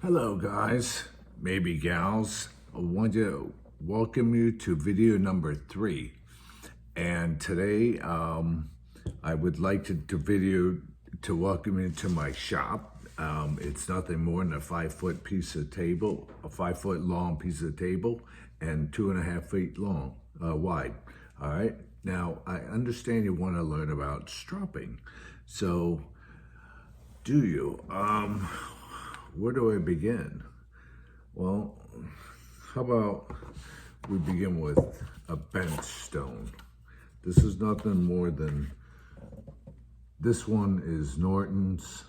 Hello guys, maybe gals. I want to welcome you to video number 3. And today I would like to welcome you to my shop. It's nothing more than a 5-foot piece of table, a 5-foot long piece of table, and 2.5 feet long, wide. All right. Now I understand you want to learn about stropping. So do you? Where do I begin? Well, how about we begin with a bench stone. This is nothing more than, this one is Norton's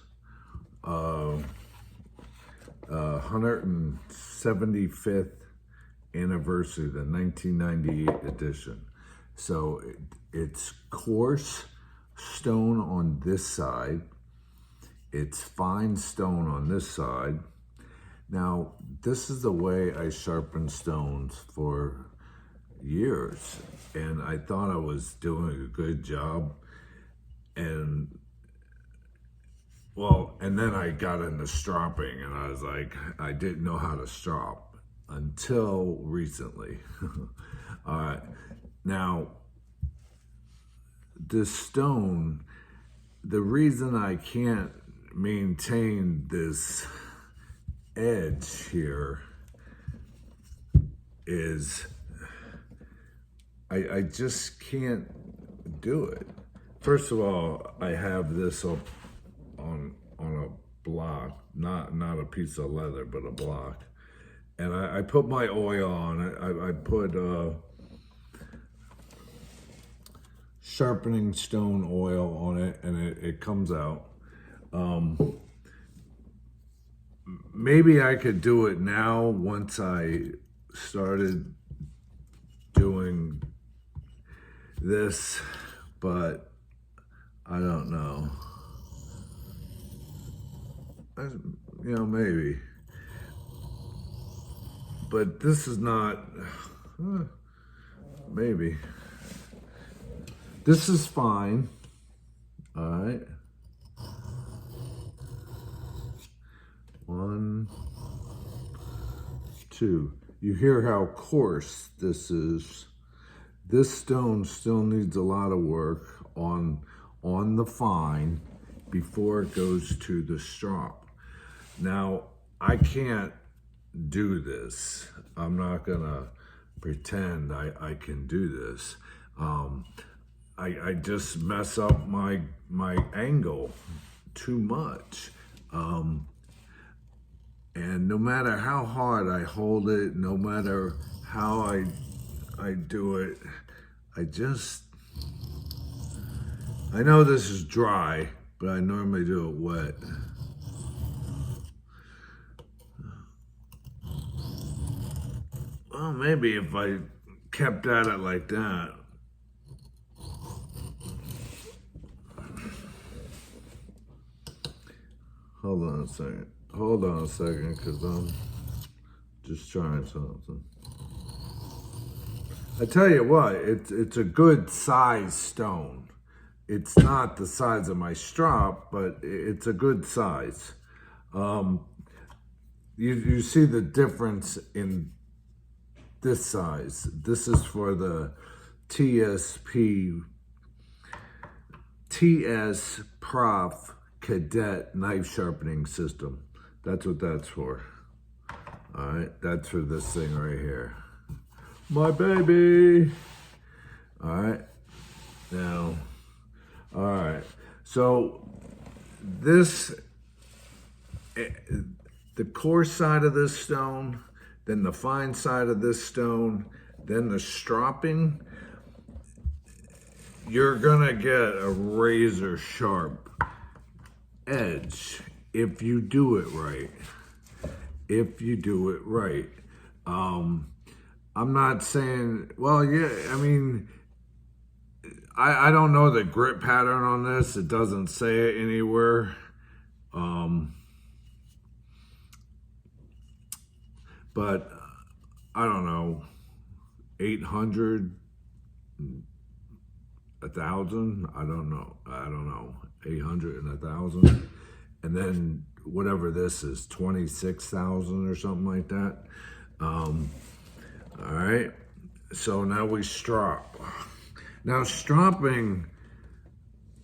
175th anniversary, the 1998 edition. So it's coarse stone on this side. It's fine stone on this side. Now, this is the way I sharpen stones for years, and I thought I was doing a good job. And then I got into stropping, and I was like, I didn't know how to strop until recently. All right, now, this stone, the reason I can't maintain this edge here is I just can't do it. First of all, I have this up on a block, not a piece of leather, but a block. And I put my oil on it. I put sharpening stone oil on it, and it comes out. Maybe I could do it now once I started doing this, but I don't know. Maybe. But this is not, maybe. This is fine, all right? 1, 2. You hear how coarse this is. This stone still needs a lot of work on the fine before it goes to the strop. Now, I can't do this. I'm not gonna pretend I can do this. I just mess up my angle too much. And no matter how hard I hold it, no matter how I do it, I know this is dry, but I normally do it wet. Well, maybe if I kept at it like that. Hold on a second, because I'm just trying something. I tell you what, it's a good size stone. It's not the size of my strop, but it's a good size. You see the difference in this size. This is for the TS Prof Cadet knife sharpening system. That's what that's for. All right, that's for this thing right here. My baby. All right, now, all right. So this, the coarse side of this stone, then the fine side of this stone, then the stropping, you're gonna get a razor sharp edge if you do it right. If you do it right. I'm not saying, well, yeah, I mean, I don't know the grip pattern on this. It doesn't say it anywhere. But I don't know, 800, 1,000, I don't know, 800 and 1,000. And then whatever this is, 26,000 or something like that. All right, so now we strop. Now stropping,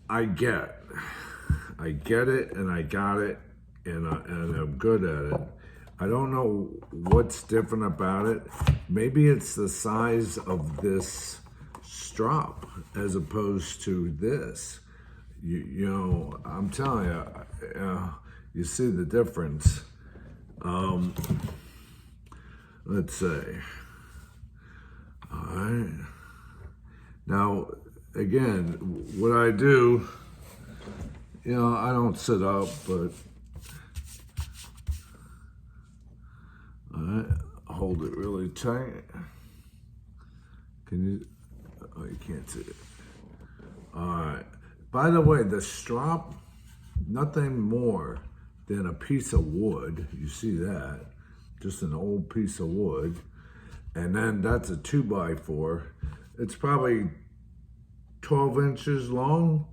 I get it, and I got it, and I'm good at it. I don't know what's different about it. Maybe it's the size of this strop as opposed to this. You know, I'm telling you, you see the difference. Let's say, all right. Now, again, what I do, you know, I don't sit up, but hold it really tight. Can you? Oh, you can't see it. All right. By the way, the strop, nothing more than a piece of wood. You see that? Just an old piece of wood. And then that's a 2x4. It's probably 12 inches long.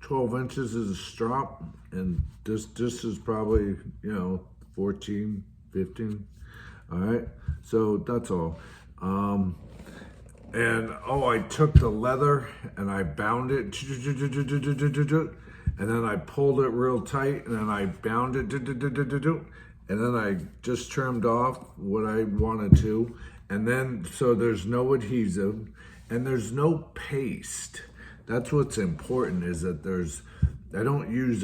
12 inches is a strop. And this is probably, you know, 14, 15. All right, so that's all. And oh, I took the leather and I bound it, and then I pulled it real tight, and then I bound it, and then I just trimmed off what I wanted to, and then so there's no adhesive and there's no paste. That's what's important, is that I don't use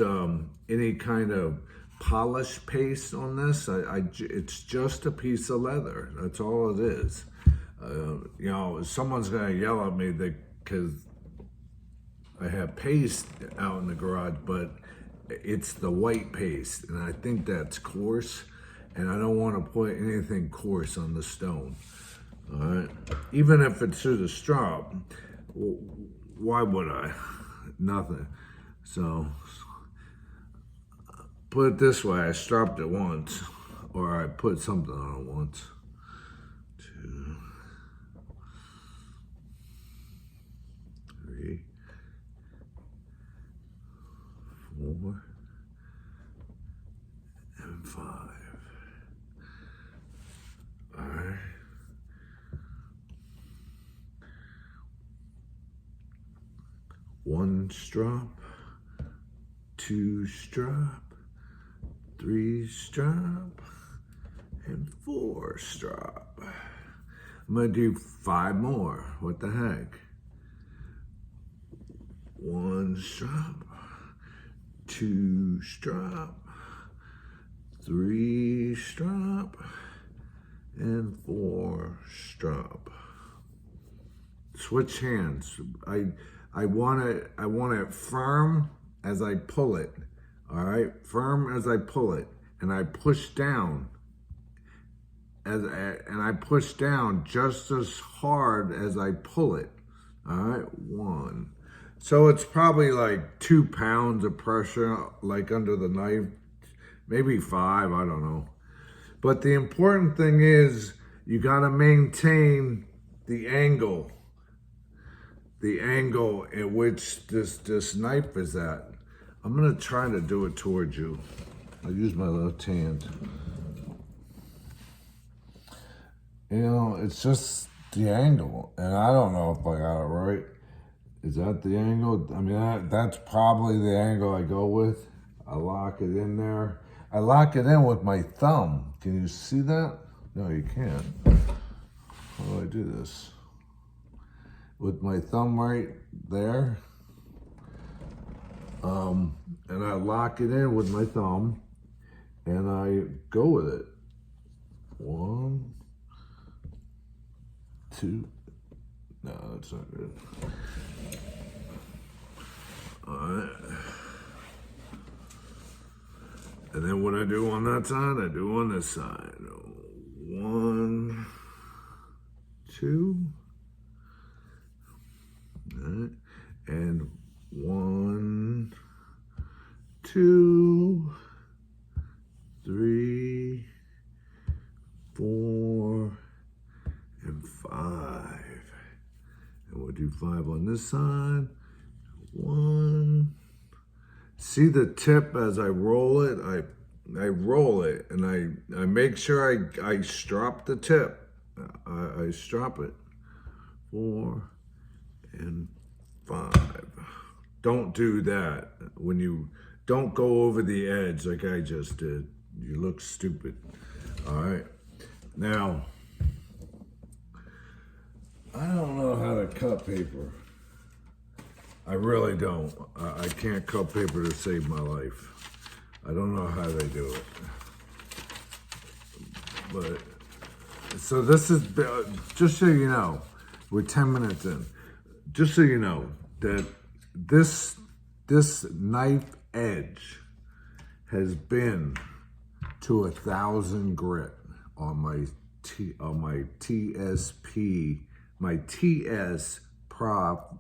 any kind of polish paste on this. It's just a piece of leather. That's all it is. You know, someone's gonna yell at me because I have paste out in the garage, but it's the white paste, and I think that's coarse, and I don't want to put anything coarse on the stone. All right, even if it's through the strop, why would I? Nothing. So put it this way, I stropped it once, or I put something on it once. 2, 3, 4, and 5. All right. One strap, 2 strap, 3 strap, and 4 strap. I'm gonna do 5 more. What the heck? 1 strap, 2 strap, 3 strap, and 4 strap. Switch hands. I want it firm as I pull it. All right, firm as I pull it, and I push down. And I push down just as hard as I pull it. All right, 1. So it's probably like 2 pounds of pressure, like under the knife, maybe 5, I don't know. But the important thing is you gotta maintain the angle at which this knife is at. I'm gonna try to do it towards you. I'll use my left hand. You know, it's just the angle, and I don't know if I got it right. Is that the angle? I mean, that's probably the angle I go with. I lock it in there. I lock it in with my thumb. Can you see that? No, you can't. How do I do this? With my thumb right there. And I lock it in with my thumb, and I go with it. 1, 2. No, that's not good. All right. And then what I do on that side, I do on this side. 1, 2. All right. And 1, 2, 3, 4, and 5. And we'll do 5 on this side. 1. See the tip as I roll it? I I roll it, and I make sure I strop the tip. I strop it. 4 and 5. Don't do that. When you don't go over the edge like I just did. You look stupid. All right. Now, I don't know how to cut paper. I really don't. I can't cut paper to save my life. I don't know how they do it. But, so this is, just so you know, we're 10 minutes in. Just so you know that this knife edge has been to 1,000 grit on my TSP, my TS Prop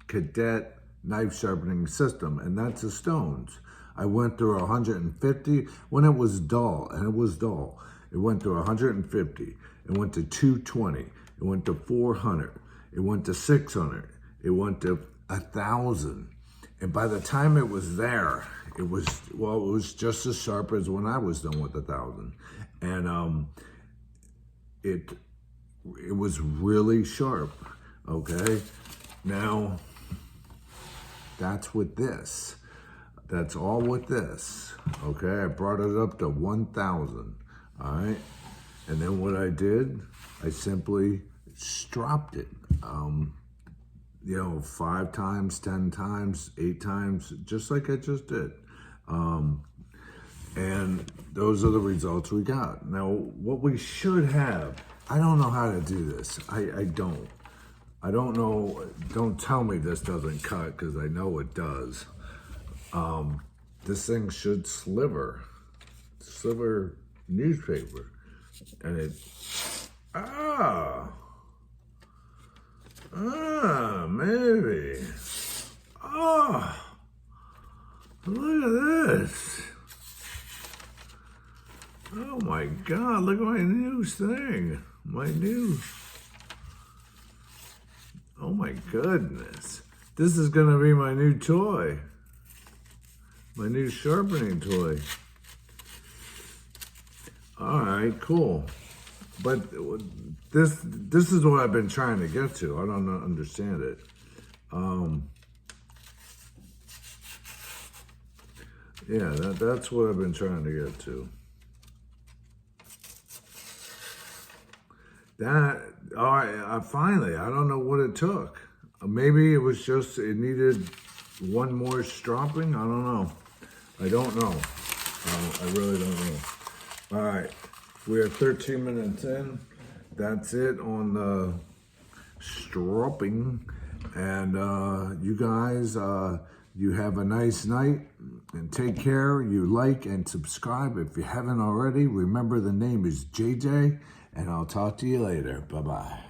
Cadet knife sharpening system, and that's the stones. I went through 150 when it was dull, and it was dull. It went to 150. It went to 220. It went to 400. It went to 600. It went to 1,000. And by the time it was there, it was just as sharp as when I was done with 1,000. And it was really sharp. Okay, now that's with this. That's all with this. Okay, I brought it up to 1,000. All right, and then what I did, I simply stropped it. 5 times, 10 times, 8 times, just like I just did. And those are the results we got. Now, what we should have, I don't know how to do this. I don't. I don't know. Don't tell me this doesn't cut, because I know it does. This thing should sliver newspaper. And it, maybe. Look at this. Oh my God, look at my new thing. Oh my goodness. This is gonna be my new toy. My new sharpening toy. All right, cool. But this is what I've been trying to get to. I don't understand it. Yeah, that's what I've been trying to get to. All right, finally, I don't know what it took. Maybe it was just, it needed one more stropping. I don't know. I don't know. I really don't know. All right, we're 13 minutes in. That's it on the stropping. And you guys, you have a nice night and take care. You like and subscribe if you haven't already. Remember, the name is JJ, and I'll talk to you later. Bye-bye.